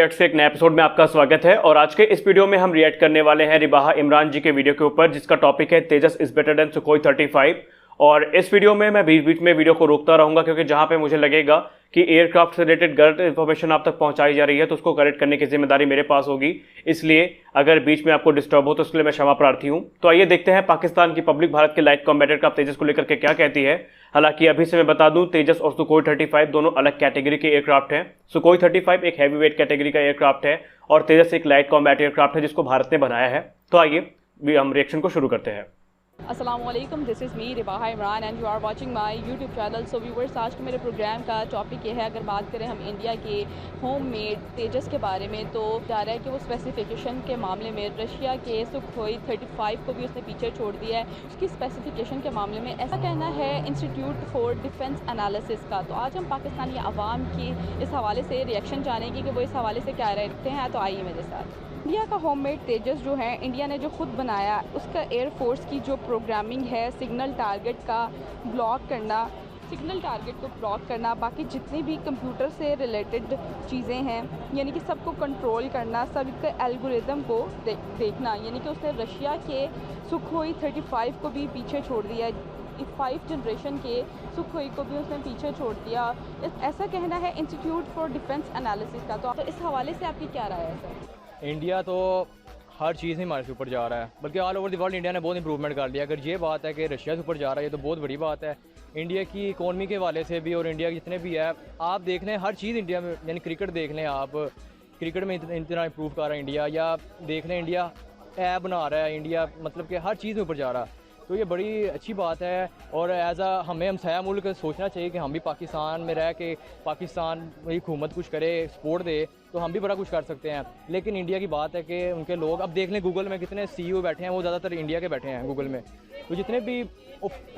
React से एक नए एपिसोड में आपका स्वागत है। और आज के इस वीडियो में हम रिएक्ट करने वाले हैं रिबाहा इमरान जी के वीडियो के ऊपर, जिसका टॉपिक है तेजस इज बेटर देन सुखोई 35। और इस वीडियो में मैं बीच बीच में वीडियो को रोकता रहूंगा, क्योंकि जहां पे मुझे लगेगा कि एयरक्राफ्ट से रिलेटेड गलत इन्फॉर्मेशन आप तक पहुंचाई जा रही है तो उसको करेक्ट करने की जिम्मेदारी मेरे पास होगी। इसलिए अगर बीच में आपको डिस्टर्ब हो तो उसके लिए मैं क्षमा प्रार्थी हूं। तो आइए देखते हैं पाकिस्तान की पब्लिक भारत के लाइट कॉम्बैट एयरक्राफ्ट तेजस को लेकर के क्या कहती है। हालांकि अभी से मैं बता दूं, तेजस और सुखोई 35 दोनों अलग कैटेगरी के एयरक्राफ्ट हैं। सुखोई 35 एक हैवी वेट कैटेगरी का एयरक्राफ्ट है और तेजस एक लाइट कॉम्बैट एयरक्राफ्ट है जिसको भारत ने बनाया है। तो आइए हम रिएक्शन को शुरू करते हैं। अस्सलामुअलैकुम, this is me Ribaha Imran and you are watching my YouTube channel. So viewers, आज के मेरे प्रोग्राम का टॉपिक ये है, अगर बात करें हम इंडिया के होम मेड तेजस के बारे में, तो जा रहा है कि वो स्पेसिफिकेशन के मामले में रशिया के सुखोई 35 को भी उसने पीछे छोड़ दिया है। उसकी स्पेसिफिकेशन के मामले में ऐसा कहना है इंस्टीट्यूट फॉर डिफेंस एनालिसिस का। तो आज हम पाकिस्तानी आवाम की इस हवाले से रिएक्शन जानेंगे कि वो इस हवाले से क्या रखते हैं। तो आइए मेरे साथ। इंडिया का होममेड तेजस जो है, इंडिया ने जो खुद बनाया, उसका एयरफोर्स की जो प्रोग्रामिंग है, सिग्नल टारगेट का ब्लॉक करना, सिग्नल टारगेट को ब्लॉक करना, बाकी जितनी भी कंप्यूटर से रिलेटेड चीज़ें हैं, यानी कि सबको कंट्रोल करना, सबके एल्गोरिदम को देखना, यानी कि उसने रशिया के सुखोई 35 को भी पीछे छोड़ दिया, 5 जनरेशन के सुखोई को भी उसने पीछे छोड़ दिया। ऐसा कहना है इंस्टीट्यूट फॉर डिफेंस एनालिसिस का। तो इस हवाले से आपकी क्या राय है सर? इंडिया तो हर चीज़ ही हमारे से ऊपर जा रहा है, बल्कि all over the world India ने बहुत इंप्रूवमेंट कर लिया। अगर ये बात है कि रशिया से ऊपर जा रहा है, ये तो बहुत बड़ी बात है इंडिया की इकोनॉमी के हवाले से भी। और इंडिया के जितने भी है, आप देख लें हर चीज़ इंडिया में, यानी क्रिकेट देख लें आप, क्रिकेट में इतना इंप्रूव कर रहा है इंडिया, या देख लें इंडिया ऐप बना रहा है इंडिया, मतलब कि हर चीज़ में ऊपर जा रहा है। तो ये बड़ी अच्छी बात है। और एज हमें हमसाया मुल्क सोचना चाहिए कि हम भी पाकिस्तान में रह के पाकिस्तान की हुकूमत कुछ करे, सपोर्ट दे, तो हम भी बड़ा कुछ कर सकते हैं। लेकिन इंडिया की बात है कि उनके लोग, अब देख लें गूगल में कितने CEO बैठे हैं, वो ज़्यादातर इंडिया के बैठे हैं गूगल में। तो जितने भी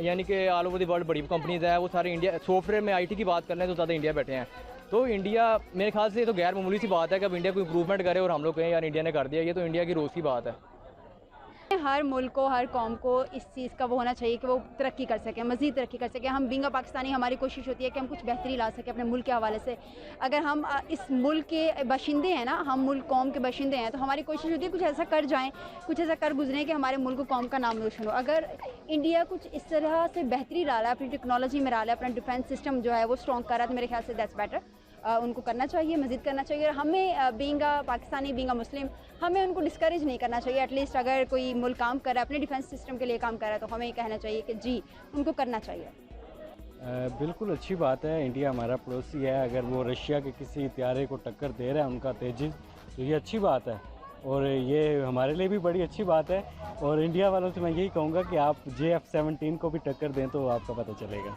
यानी कि ऑल ओवर द वर्ल्ड बड़ी कंपनीज़ है, वो सारे इंडिया, सॉफ्टवेयर में IT की बात कर लें तो ज़्यादा इंडिया बैठे हैं। तो इंडिया मेरे ख्याल से तो गैर मामूली सी बात है कि अब इंडिया को इम्प्रूवमेंट करे और हम लोग कहें यार इंडिया ने कर दिया। ये तो इंडिया की रोज़ की बात है। हर मुल्क को, हर कौम को इस चीज़ का वो होना चाहिए कि वो तरक्की कर सकें, मज़ीद तरक्की कर सकें। हम बींगा पाकिस्तानी, हमारी कोशिश होती है कि हम कुछ बेहतरी ला सकें अपने मुल्क के हवाले से। अगर हम इस मुल्क के बाशिंदे हैं ना, हम मुल्क कौम के बाशिंदे हैं, तो हमारी कोशिश होती है कुछ ऐसा कर जाएँ, कुछ ऐसा कर गुजरें कि हमारे मुल्क कौम का नाम रोशन हो। अगर इंडिया कुछ इस तरह से बेहतरी ला रहा है, अपनी टेक्नोलॉजी में ला रहा है, अपना डिफेंस सिस्टम जो है वो स्ट्रॉन्ग कर रहा है, तो मेरे ख्याल से दैट्स बेटर। उनको करना चाहिए, मज़ीद करना चाहिए। हमें बीइंग पाकिस्तानी, बीइंग मुस्लिम, हमें उनको डिस्करेज नहीं करना चाहिए। एटलीस्ट अगर कोई मुल्क काम कर रहा है, अपने डिफेंस सिस्टम के लिए काम कर रहा है, तो हमें कहना चाहिए कि जी उनको करना चाहिए। बिल्कुल अच्छी बात है। इंडिया हमारा पड़ोसी है, अगर वो रशिया के किसी त्यारे को टक्कर दे रहा है उनका तेजस, तो ये अच्छी बात है और ये हमारे लिए भी बड़ी अच्छी बात है। और इंडिया वालों से मैं यही कहूँगा कि आप JF-17 को भी टक्कर दें तो आपका पता चलेगा।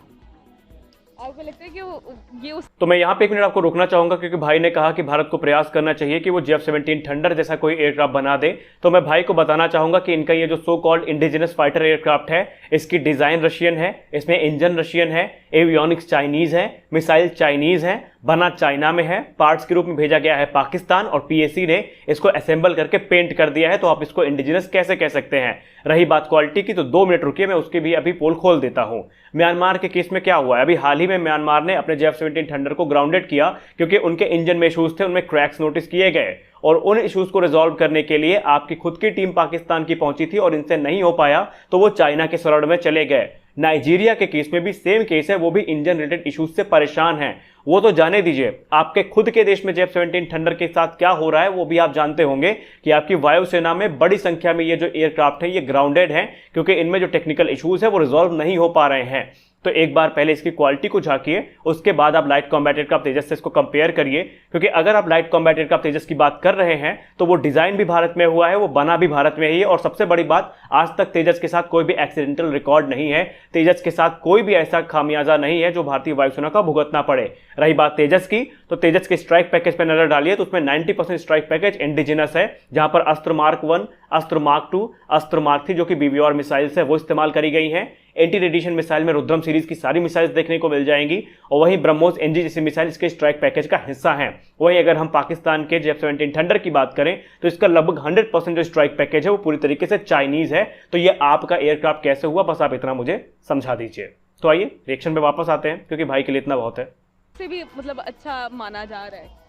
आपको लगता है कि ये तो मैं यहाँ पे एक मिनट आपको रोकना चाहूंगा, क्योंकि भाई ने कहा कि भारत को प्रयास करना चाहिए कि वो JF-17 थंडर जैसा कोई एयरक्राफ्ट बना दे। तो मैं भाई को बताना चाहूंगा कि इनका ये जो so called indigenous fighter aircraft है, इसकी डिजाइन रशियन है, इसमें इंजन रशियन है, एवियोनिक्स चाइनीज है, मिसाइल चाइनीज है, बना चाइना में है, पार्ट्स के रूप में भेजा गया है पाकिस्तान और PAC ने इसको असेंबल करके पेंट कर दिया है। तो आप इसको इंडिजिनस कैसे कह सकते हैं। रही बात क्वालिटी की, तो 2 मिनट रुकिए, मैं उसकी भी अभी पोल खोल देता हूं। म्यांमार के केस में क्या हुआ है, अभी हाल ही में म्यांमार ने अपने JF-17 थंडर को ग्राउंडेड किया क्योंकि उनके इंजन में इशूज थे, उनमें क्रैक्स नोटिस किए गए। और उन इश्यूज को रिजॉल्व करने के लिए आपकी खुद की टीम पाकिस्तान की पहुंची थी और इनसे नहीं हो पाया तो वो चाइना के सरहद में चले गए। नाइजीरिया के केस में भी सेम केस है, वो भी इंजन रिलेटेड इश्यूज से परेशान हैं। वो तो जाने दीजिए, आपके खुद के देश में JF-17 थंडर के साथ क्या हो रहा है वो भी आप जानते होंगे कि आपकी वायुसेना में बड़ी संख्या में ये जो एयरक्राफ्ट है ये ग्राउंडेड हैं, क्योंकि इनमें जो टेक्निकल इश्यूज है वो रिजॉल्व नहीं हो पा रहे हैं। तो एक बार पहले इसकी क्वालिटी को झांकिए, उसके बाद आप लाइट कॉम्बैट एयरक्राफ्ट तेजस से इसको कंपेयर करिए। क्योंकि अगर आप लाइट कॉम्बैट एयरक्राफ्ट तेजस की बात कर रहे हैं तो वो डिजाइन भी भारत में हुआ है, वो बना भी भारत में ही है। और सबसे बड़ी बात, आज तक तेजस के साथ कोई भी एक्सीडेंटल रिकॉर्ड नहीं है, तेजस के साथ कोई भी ऐसा खामियाजा नहीं है जो भारतीय वायुसेना का भुगतना पड़े। रही बात तेजस की, तो तेजस के स्ट्राइक पैकेज पर नजर डालिए तो उसमें 90% स्ट्राइक पैकेज इंडिजिनस है, जहां पर अस्त्र मार्क 1, अस्त्र मार्क 2, अस्त्र मार्क 3 जो कि BVR मिसाइल्स है वो इस्तेमाल करी गई हैं। एंटी रेडिएशन मिसाइल में रुद्रम सीरीज की सारी मिसाइल्स देखने को मिल जाएंगी और वहीं ब्रह्मोस NG जैसी मिसाइल इसके स्ट्राइक पैकेज का हिस्सा हैं। वहीं अगर हम पाकिस्तान के JF-17 थंडर की बात करें तो इसका लगभग 100% जो स्ट्राइक पैकेज है वो पूरी तरीके से चाइनीज है। तो ये आपका एयरक्राफ्ट कैसे हुआ, बस आप इतना मुझे समझा दीजिए। तो आइए रिएक्शन पे वापस आते हैं, क्योंकि भाई के लिए इतना बहुत है। से भी मतलब अच्छा माना जा रहा है।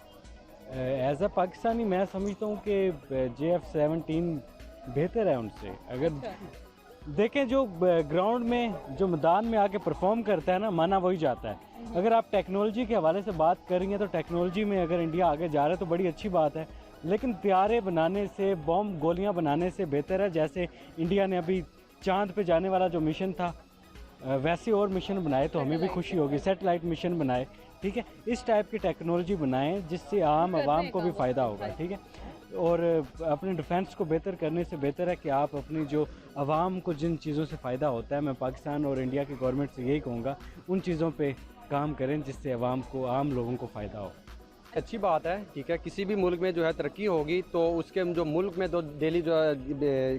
एज अ पाकिस्तानी मैं समझता हूँ कि JF-17 बेहतर है उनसे। अगर देखें जो ग्राउंड में जो मैदान में आके परफॉर्म करता है ना, माना वही जाता है। अगर आप टेक्नोलॉजी के हवाले से बात करेंगे तो टेक्नोलॉजी में अगर इंडिया आगे जा रहा है तो बड़ी अच्छी बात है, लेकिन त्यारे बनाने से, बॉम्ब गोलियां बनाने से बेहतर है जैसे इंडिया ने अभी चांद पे जाने वाला जो मिशन था वैसे और मिशन बनाए तो हमें भी खुशी होगी। सैटेलाइट मिशन बनाए, ठीक है, इस टाइप की टेक्नोलॉजी बनाएं जिससे आम आवाम को भी फ़ायदा होगा, ठीक है। और अपने डिफेंस को बेहतर करने से बेहतर है कि आप अपनी जो आवाम को जिन चीज़ों से फ़ायदा होता है, मैं पाकिस्तान और इंडिया की गवर्नमेंट से यही कहूँगा, उन चीज़ों पे काम करें जिससे आवाम को, आम लोगों को फ़ायदा हो। अच्छी बात है, ठीक है। किसी भी मुल्क में जो है तरक्की होगी तो उसके जो मुल्क में तो डेली जो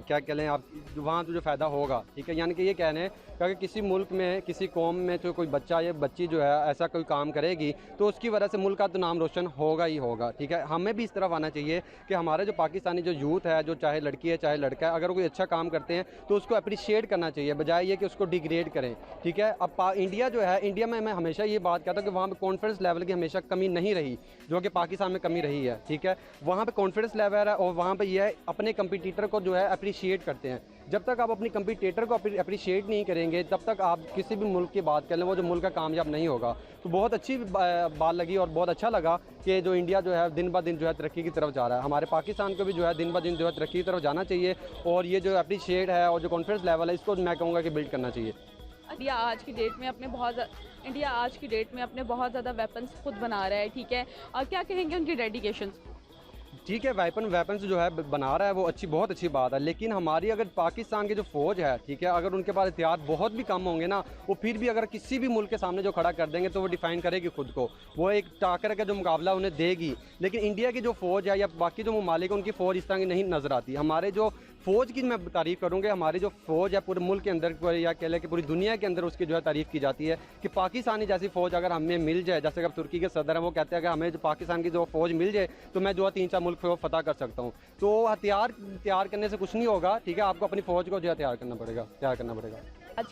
क्या कह लें आप, वहाँ तो जो फ़ायदा होगा, ठीक है। यानी कि ये कहने हैं कि अगर किसी मुल्क में, किसी कौम में जो कोई बच्चा या बच्ची जो है ऐसा कोई काम करेगी तो उसकी वजह से मुल्क का तो नाम रोशन होगा ही होगा, ठीक है। हमें भी इस तरफ आना चाहिए कि हमारे जो पाकिस्तानी जो यूथ है, जो चाहे लड़की है चाहे लड़का है, अगर कोई अच्छा काम करते हैं तो उसको अप्रिशिएट करना चाहिए, बजाय ये कि उसको डिग्रेड करें, ठीक है। अब इंडिया जो है, इंडिया में मैं हमेशा ये बात कहता हूँ कि वहाँ पर कॉन्फिडेंस लेवल की हमेशा कमी नहीं रही, जो कि पाकिस्तान में कमी रही है, ठीक है। वहाँ पे कॉन्फिडेंस लेवल है और वहाँ पे ये है अपने कंपटीटर को जो है अप्रिशिएट करते हैं। जब तक आप अपनी कंपटीटर को अप्रिशिएट नहीं करेंगे तब तक आप किसी भी मुल्क की बात कर लें, वो जो मुल्क का कामयाब नहीं होगा। तो बहुत अच्छी बात लगी और बहुत अच्छा लगा कि जो इंडिया जो है दिन ब दिन जो है तरक्की की तरफ जा रहा है। हमारे पाकिस्तान को भी जो है दिन ब दिन जो है तरक्की की तरफ जाना चाहिए और ये जो अप्रिशिएट है और जो कॉन्फिडेंस लेवल है इसको मैं कहूँगा कि बिल्ड करना चाहिए। इंडिया आज की डेट में अपने बहुत ज़्यादा वेपन्स खुद बना रहा है, ठीक है। और क्या कहेंगे उनकी डेडिकेशन? ठीक है, वेपन्स जो है बना रहा है वो बहुत अच्छी बात है, लेकिन हमारी अगर पाकिस्तान की जो फ़ौज है, ठीक है, अगर उनके पास हथियार बहुत भी कम होंगे ना, वो फिर भी अगर किसी भी मुल्क के सामने जो खड़ा कर देंगे तो वो डिफाइन करेगी खुद को, वो एक टाकर का जो मुकाबला उन्हें देगी। लेकिन इंडिया की जो फ़ौज है या बाकी जो ममालिक उनकी फ़ौज इस तरह की नहीं नज़र आती। हमारे जो फ़ौज की मैं तारीफ़ करूँगा, हमारी जो फ़ौज है पूरे मुल्क के अंदर या कह लें कि पूरी दुनिया के अंदर उसकी जो है तारीफ़ की जाती है कि पाकिस्तानी जैसी फ़ौज अगर हमें मिल जाए, जैसे कि तुर्की के सदर हैं वो कहते हैं कि हमें जो पाकिस्तान की जो फ़ौज मिल जाए तो मैं जो है 3-4 मुल्क फतह कर सकता हूँ। तो हथियार तैयार करने से कुछ नहीं होगा, ठीक है, आपको अपनी फ़ौज को जो है तैयार करना पड़ेगा।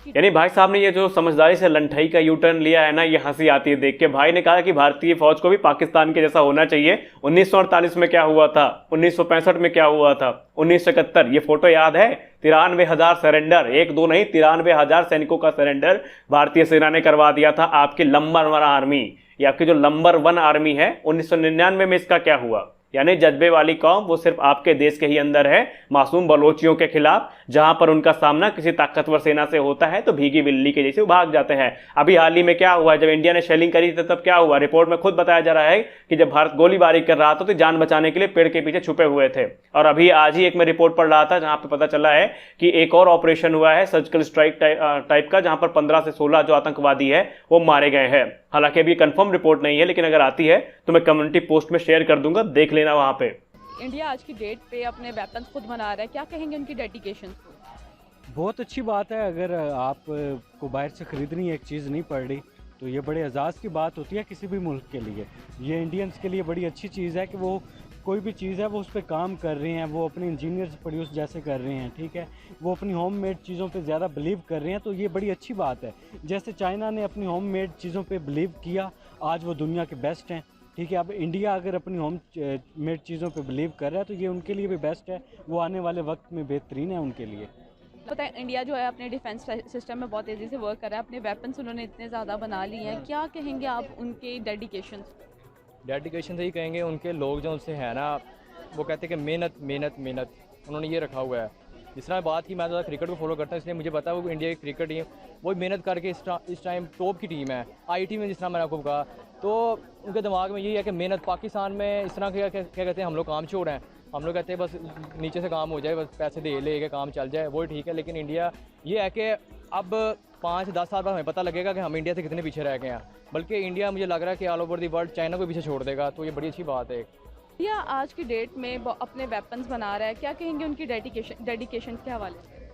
यानी भाई साहब ने ये जो समझदारी से लंठाई का यू टर्न लिया है ना, ये हंसी आती है देख के। भाई ने कहा कि भारतीय फौज को भी पाकिस्तान के जैसा होना चाहिए। 1948 में क्या हुआ था, 1965 में क्या हुआ था, 1971, ये फोटो याद है? 93,000 सरेंडर, 1-2 नहीं 93,000 सैनिकों का सरेंडर भारतीय सेना ने करवा दिया था। आपकी नंबर 1 आर्मी, ये आपकी जो नंबर 1 आर्मी है, 1999 में इसका क्या हुआ? यानी जज्बे वाली कौम वो सिर्फ आपके देश के ही अंदर है, मासूम बलोचियों के खिलाफ, जहां पर उनका सामना किसी ताकतवर सेना से होता है तो भीगी बिल्ली के जैसे भाग जाते हैं। अभी हाल ही में क्या हुआ, जब इंडिया ने शेलिंग करी थी तब क्या हुआ? रिपोर्ट में खुद बताया जा रहा है कि जब भारत गोलीबारी कर रहा था तो जान बचाने के लिए पेड़ के पीछे छुपे हुए थे। और अभी आज ही एक मैं रिपोर्ट पढ़ रहा था जहां पर पता चला है कि एक और ऑपरेशन हुआ है सर्जिकल स्ट्राइक टाइप का, जहां पर 15 से 16 जो आतंकवादी है वो मारे गए हैं। हालांकि अभी कंफर्म रिपोर्ट नहीं है, लेकिन अगर आती है तो मैं कम्युनिटी पोस्ट में शेयर कर दूंगा, देख लेना वहां पे। इंडिया आज की डेट पे अपने वेपन्स खुद बना रहा है, क्या कहेंगे उनकी डेडिकेशन? बहुत अच्छी बात है। अगर आप को बाहर से ख़रीदनी एक चीज़ नहीं पड़ रही तो ये बड़े एजाज़ की बात होती है किसी भी मुल्क के लिए। ये इंडियंस के लिए बड़ी अच्छी चीज़ है कि वो कोई भी चीज़ है वो उस पर काम कर रहे हैं, वो अपने इंजीनियर्स प्रोड्यूस जैसे कर रहे हैं, ठीक है, वो अपनी होम मेड चीज़ों पे ज़्यादा बिलीव कर रहे हैं, तो ये बड़ी अच्छी बात है। जैसे चाइना ने अपनी होम मेड चीज़ों पे बिलीव किया, आज वो दुनिया के बेस्ट हैं, ठीक है। अब इंडिया अगर अपनी होम मेड चीज़ों पे बिलीव कर रहा है तो ये उनके लिए भी बेस्ट है, वो आने वाले वक्त में बेहतरीन है उनके लिए। पता है इंडिया जो है अपने डिफेंस सिस्टम में बहुत तेज़ी से वर्क कर रहा है, अपने वेपन्स उन्होंने इतने ज़्यादा बना लिए हैं, क्या कहेंगे आप उनके डेडिकेशन से ही कहेंगे उनके लोग जो उनसे है ना, वो कहते हैं कि मेहनत मेहनत मेहनत, उन्होंने ये रखा हुआ है। जिस तरह बात की, मैं ज़्यादा क्रिकेट को फॉलो करता हूँ इसलिए मुझे पता है वो इंडिया की क्रिकेट टीम वो मेहनत करके इस टाइम टॉप की टीम है। आईटी में जिस तरह मैंने आपको कहा, तो उनके दिमाग में यही है कि मेहनत। पाकिस्तान में इस तरह क्या कहते हैं, हम लोग काम छोड़ हैं, हम लोग कहते हैं बस नीचे से काम हो जाए, बस पैसे दे ले के काम चल जाए, वो ठीक है। लेकिन इंडिया ये है कि अब 5-10 साल बाद हमें पता लगेगा कि हम इंडिया से कितने पीछे रह गए हैं। बल्कि इंडिया मुझे लग रहा है कि all over the world China को पीछे छोड़ देगा, तो ये बड़ी अच्छी बात है। इंडिया आज की डेट में अपने वेपन्स बना रहा है, क्या कहेंगे उनकी डेडिकेशन के हवाले से?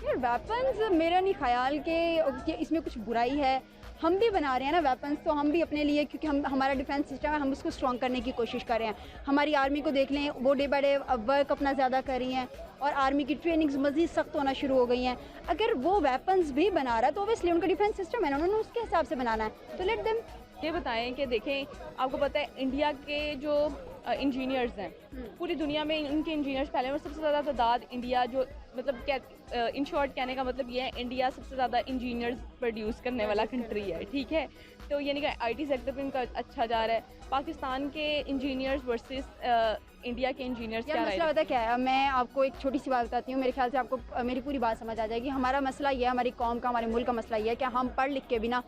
यार वेपन्स मेरा नहीं ख्याल कि इसमें कुछ बुराई है। हम भी बना रहे हैं ना वेपन्स, तो हम भी अपने लिए, क्योंकि हमारा डिफेंस सिस्टम है, हम उसको स्ट्रॉन्ग करने की कोशिश कर रहे हैं। हमारी आर्मी को देख लें, वो डे बाय डे वर्क अपना ज़्यादा कर रही हैं और आर्मी की ट्रेनिंग्स मज़ीद सख्त होना शुरू हो गई हैं। अगर वो वेपन्स भी बना रहा है तो ओबियसली उनका डिफेंस सिस्टम है ना, उन्होंने उसके हिसाब से बनाना है, तो लेट देम। ये बताएं कि देखें, आपको पता है इंडिया के जो इंजीनियर्स हैं पूरी दुनिया में, इनके इंजीनियर्स पहले में सबसे ज़्यादा तादाद इंडिया जो मतलब क्या इन शॉर्ट कहने का मतलब ये है इंडिया सबसे ज़्यादा इंजीनियर्स प्रोड्यूस करने वाला कंट्री है, ठीक है। तो यानी कि आईटी सेक्टर पे इनका अच्छा जा रहा है। पाकिस्तान के इंजीनियर्स वर्सेस इंडिया के इंजीनियर्स क्या मसला रहे? पता क्या है, मैं आपको एक छोटी सी बात बताती हूँ, मेरे ख्याल से आपको मेरी पूरी बात समझ आ जाएगी। हमारा मसला ये है, हमारी कौम का, हमारे मुल्क का मसला ये है कि हम पढ़ लिख के बिना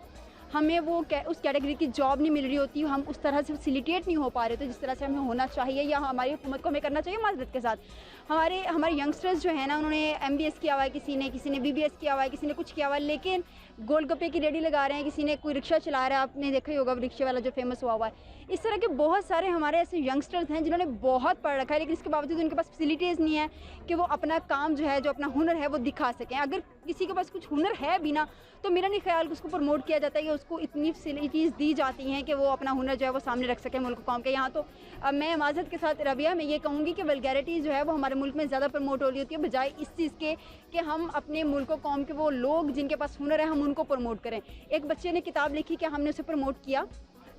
हमें वो उस कैटेगरी की जॉब नहीं मिल रही होती, हम उस तरह से फैसिलिटेट नहीं हो पा रहे, तो जिस तरह से हमें होना चाहिए या हमारी हुकूमत को हमें करना चाहिए माजरत के साथ। हमारे यंगस्टर्स जो है ना, उन्होंने MBS किया हुआ है, किसी ने BBS किया हुआ है, किसी ने कुछ किया हुआ है, लेकिन गोलगप्पे की रेडी लगा रहे हैं, किसी ने कोई रिक्शा चला रहा है, आपने देखा ही होगा रिक्शे वाला जो फेमस हुआ है। इस तरह के बहुत सारे हमारे ऐसे यंगस्टर्स हैं जिन्होंने बहुत पढ़ रखा है, लेकिन इसके बावजूद उनके पास फैसिलिटीज़ नहीं है कि वो अपना काम जो है, जो अपना हुनर है वो दिखा सकें। अगर किसी के पास कुछ हुनर है भी ना, तो मेरा नहीं ख्याल कि उसको प्रमोट किया जाता है या उसको इतनी फैसिलिटीज़ दी जाती हैं कि वो अपना हुनर जो है वो सामने रख सके मुल्क कौम के। यहाँ तो मैं माजरत के साथ रबिया मैं ये कहूँगी कि वल्गैरिटी जो है वो हमारे मुल्क में ज़्यादा प्रमोट हो रही होती है, बजाय इस चीज़ के कि हम अपने मुल्क कौम के वो लोग जिनके पास हुनर है हम उनको प्रमोट करें। एक बच्चे ने किताब लिखी कि हमने उसे प्रमोट किया,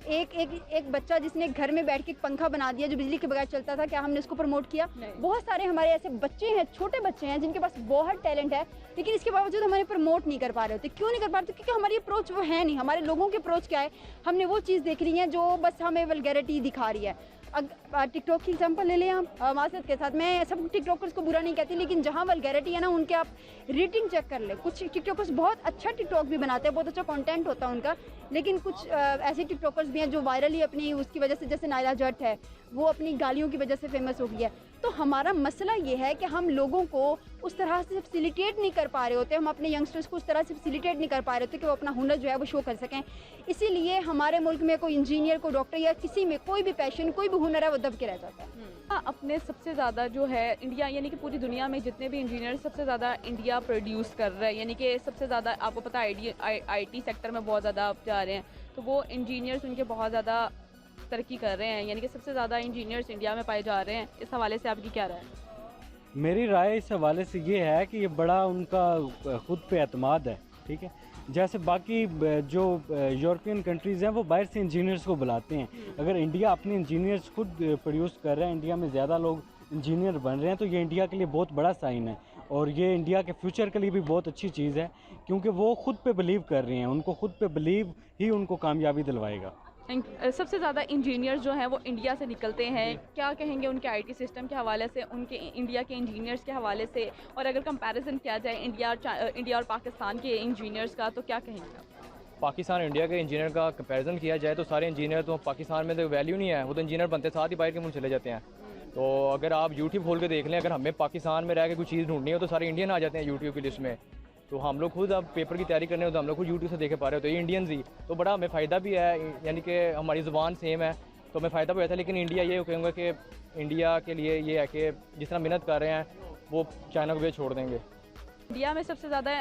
एक बच्चा जिसने घर में बैठ के एक पंखा बना दिया जो बिजली के बगैर चलता था, क्या हमने उसको प्रमोट किया? बहुत सारे हमारे ऐसे बच्चे हैं, छोटे बच्चे हैं जिनके पास बहुत टैलेंट है, लेकिन इसके बावजूद हमारे प्रमोट नहीं कर पा रहे होते। क्यों नहीं कर पा रहे? क्योंकि हमारी अप्रोच वो है नहीं। हमारे लोगों की अप्रोच क्या है, हमने वो चीज़ देख रही है जो बस हमें वल्गैरिटी दिखा रही है। टिकटॉक की एग्जांपल ले लें आप, माजरत के साथ मैं सब टिकटॉकर्स को बुरा नहीं कहती, लेकिन जहाँ वल्गैरिटी है ना, उनके आप रेटिंग चेक कर ले। कुछ टिकटॉकर्स बहुत अच्छा टिकटॉक भी बनाते हैं, बहुत अच्छा कंटेंट होता है उनका, लेकिन कुछ ऐसे टिकटॉकर्स भी हैं जो वायरल ही अपनी उसकी वजह से, जैसे नायला जट है, वो अपनी गालियों की वजह से फेमस हो गई है। तो हमारा मसला ये है कि हम लोगों को उस तरह से फैसिलिटेट नहीं कर पा रहे होते, हम अपने यंगस्टर्स को उस तरह से फैसिलिटेट नहीं कर पा रहे होते कि वो अपना हुनर जो है वो शो कर सकें। इसीलिए हमारे मुल्क में कोई इंजीनियर, कोई डॉक्टर या किसी में कोई भी पैशन, कोई भी हुनर है वो दब के रह जाता है। अपने सबसे ज़्यादा जो है इंडिया, यानी कि पूरी दुनिया में जितने भी इंजीनियर सबसे ज़्यादा इंडिया प्रोड्यूस कर रहा है, यानी कि सबसे ज़्यादा आपको पता है IT सेक्टर में बहुत ज़्यादा जा रहे हैं, तो वो इंजीनियर्स उनके बहुत ज़्यादा तरक्की कर रहे हैं, यानी कि सबसे ज़्यादा इंजीनियर्स इंडिया में पाए जा रहे हैं। इस हवाले से आपकी क्या राय है? मेरी राय इस हवाले से ये है कि ये बड़ा उनका खुद पे एतमाद है, ठीक है। जैसे बाकी जो यूरोपियन कंट्रीज़ हैं वो बाहर से इंजीनियर्स को बुलाते हैं, अगर इंडिया अपने इंजीनियर्स खुद प्रोड्यूस कर रहा है, इंडिया में ज़्यादा लोग इंजीनियर बन रहे हैं, तो ये इंडिया के लिए बहुत बड़ा साइन है और ये इंडिया के फ्यूचर के लिए भी बहुत अच्छी चीज़ है, क्योंकि वो खुद पे बिलीव कर रहे हैं, उनको खुद पे बिलीव ही उनको कामयाबी दिलवाएगा। सबसे ज़्यादा इंजीनियर्स जो हैं वो इंडिया से निकलते हैं, क्या कहेंगे उनके IT सिस्टम के हवाले से, उनके इंडिया के इंजीनियर्स के हवाले से, और अगर कंपैरिजन किया जाए इंडिया और पाकिस्तान के इंजीनियर्स का, तो क्या कहेंगे? पाकिस्तान इंडिया के इंजीनियर का कंपैरिजन किया जाए तो सारे इंजीनियर तो पाकिस्तान में तो वैल्यू नहीं है, वो तो इंजीनियर बनते साथ ही बाहर के मुल्क चले जाते हैं। तो अगर आप यूट्यूब खोल के देख लें, अगर हमें पाकिस्तान में रह के कोई चीज़ ढूंढनी हो तो सारे इंडियन आ जाते हैं यूट्यूब की लिस्ट में। तो हम लोग खुद अब पेपर की तैयारी करने हो तो हम लोग खुद यूट्यूब से देखे पा रहे हो, तो ये इंडियंस ही तो बड़ा हमें फ़ायदा भी है, यानी कि हमारी ज़ुबान सेम है तो हमें फ़ायदा भी होता है। लेकिन इंडिया ये कहूँगा कि इंडिया के लिए ये है कि जिस तरह मेहनत कर रहे हैं वो चाइना को भी छोड़ देंगे। इंडिया में सबसे ज़्यादा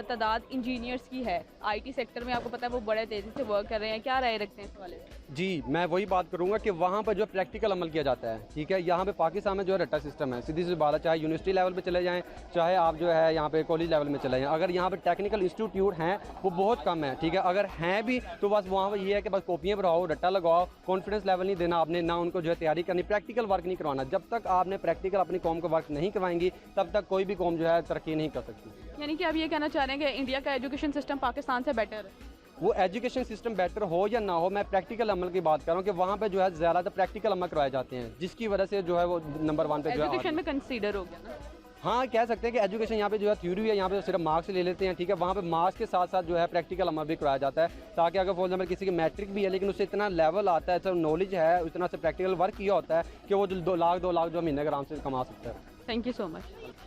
तादाद इंजीनियर्स की है, IT सेक्टर में आपको पता है वो बड़े तेज़ी से वर्क कर रहे हैं, क्या राय रखते हैं इस वाले से? जी, मैं वही बात करूंगा कि वहाँ पर जो प्रैक्टिकल अमल किया जाता है, ठीक है। यहाँ पे पाकिस्तान में जो है रट्टा सिस्टम है, सीधी सी बात है, चाहे यूनिवर्सिटी लेवल पे चले जाएं, चाहे आप जो है यहाँ पे कॉलेज लेवल में चले जाएं, अगर यहाँ पे टेक्निकल इंस्टीट्यूट हैं वो बहुत कम है, ठीक है। अगर हैं भी तो बस वहाँ पर ये है कि बस कॉपियाँ भराओ, रट्टा लगाओ, कॉन्फिडेंस लेवल नहीं देना आपने, ना उनको जो है तैयारी करनी, प्रैक्टिकल वर्क नहीं करवाना। जब तक आपने प्रैक्टिकल अपनी कौम को वर्क नहीं करवाएंगी तब तक कोई भी कौम जो है तरक्की नहीं कर सकती। यानी कि आप ये कहना चाह रहे हैं कि इंडिया का एजुकेशन सिस्टम पाकिस्तान से बेटर है? वो एजुकेशन सिस्टम बेटर हो या ना हो, मैं प्रैक्टिकल अमल की बात कर रहा हूँ कि वहाँ पे जो है ज़्यादातर प्रैक्टिकल अमल करवाए जाते हैं, जिसकी वजह से जो है वो नंबर 1 पे जो है एजुकेशन में कंसीडर हो गया ना। हाँ, कह सकते हैं कि एजुकेशन यहाँ पे जो है थ्योरी है, यहाँ पे सिर्फ मार्क्स ले लेते हैं, ठीक है। वहाँ पे मार्क्स के साथ साथ जो है प्रैक्टिकल अमल भी कराया जाता है, ताकि अगर फॉर एग्जाम्पल किसी की मैट्रिक भी है लेकिन उससे इतना लेवल आता है, नॉलेज है, उतना से प्रैक्टिकल वर्क किया होता है कि वो 2 लाख जो महीने के आराम से कमा सकता है। थैंक यू सो मच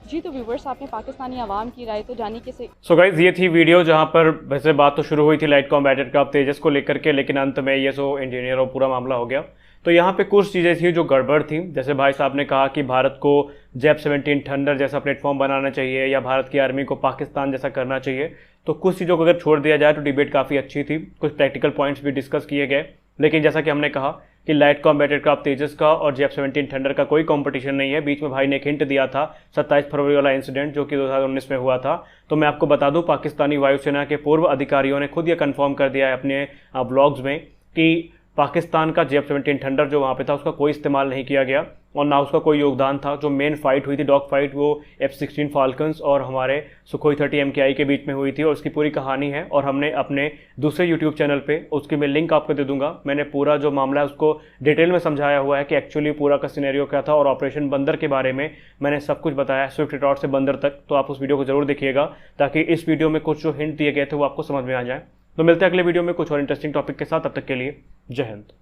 जी। तो व्यूवर्स, आपने पाकिस्तानी आवाम की राय तो जानी कि सो गाइज, ये थी वीडियो जहां पर वैसे बात तो शुरू हुई थी लाइट कॉम्बैटर क्राफ्ट तेजस को लेकर के, लेकिन अंत में ये इंजीनियर और पूरा मामला हो गया। तो यहाँ पे कुछ चीज़ें थी जो गड़बड़ थी, जैसे भाई साहब ने कहा कि भारत को JF-17 थंडर जैसा प्लेटफॉर्म बनाना चाहिए या भारत की आर्मी को पाकिस्तान जैसा करना चाहिए। तो कुछ चीज़ों को अगर छोड़ दिया जाए तो डिबेट काफ़ी अच्छी थी, कुछ प्रैक्टिकल पॉइंट्स भी डिस्कस किए गए। लेकिन जैसा कि हमने कहा कि लाइट कॉम्बैटर क्राफ्ट तेजस का और JF-17 थंडर का कोई कंपटीशन नहीं है। बीच में भाई ने एक हिंट दिया था 27 फरवरी वाला इंसिडेंट जो कि 2019 में हुआ था। तो मैं आपको बता दूं, पाकिस्तानी वायुसेना के पूर्व अधिकारियों ने खुद ये कंफर्म कर दिया है अपने ब्लॉग्स में कि पाकिस्तान का JF-17 थंडर जो वहाँ पे था उसका कोई इस्तेमाल नहीं किया गया और ना उसका कोई योगदान था। जो मेन फाइट हुई थी, डॉग फाइट, वो F-16 फाल्कन्स और हमारे सुखोई 30 MKI के बीच में हुई थी और उसकी पूरी कहानी है और हमने अपने दूसरे यूट्यूब चैनल पे, उसकी मैं लिंक आपको दे दूंगा, मैंने पूरा जो मामला है उसको डिटेल में समझाया हुआ है कि एक्चुअली पूरा का सिनेरियो क्या था और ऑपरेशन बंदर के बारे में मैंने सब कुछ बताया है, स्विफ्ट रिटॉर्ट से बंदर तक। तो आप उस वीडियो को जरूर देखिएगा ताकि इस वीडियो में कुछ जो हिंट दिए गए थे वो आपको समझ में आ जाए। तो मिलते हैं अगले वीडियो में कुछ और इंटरेस्टिंग टॉपिक के साथ, तब तक के लिए जय हिंद।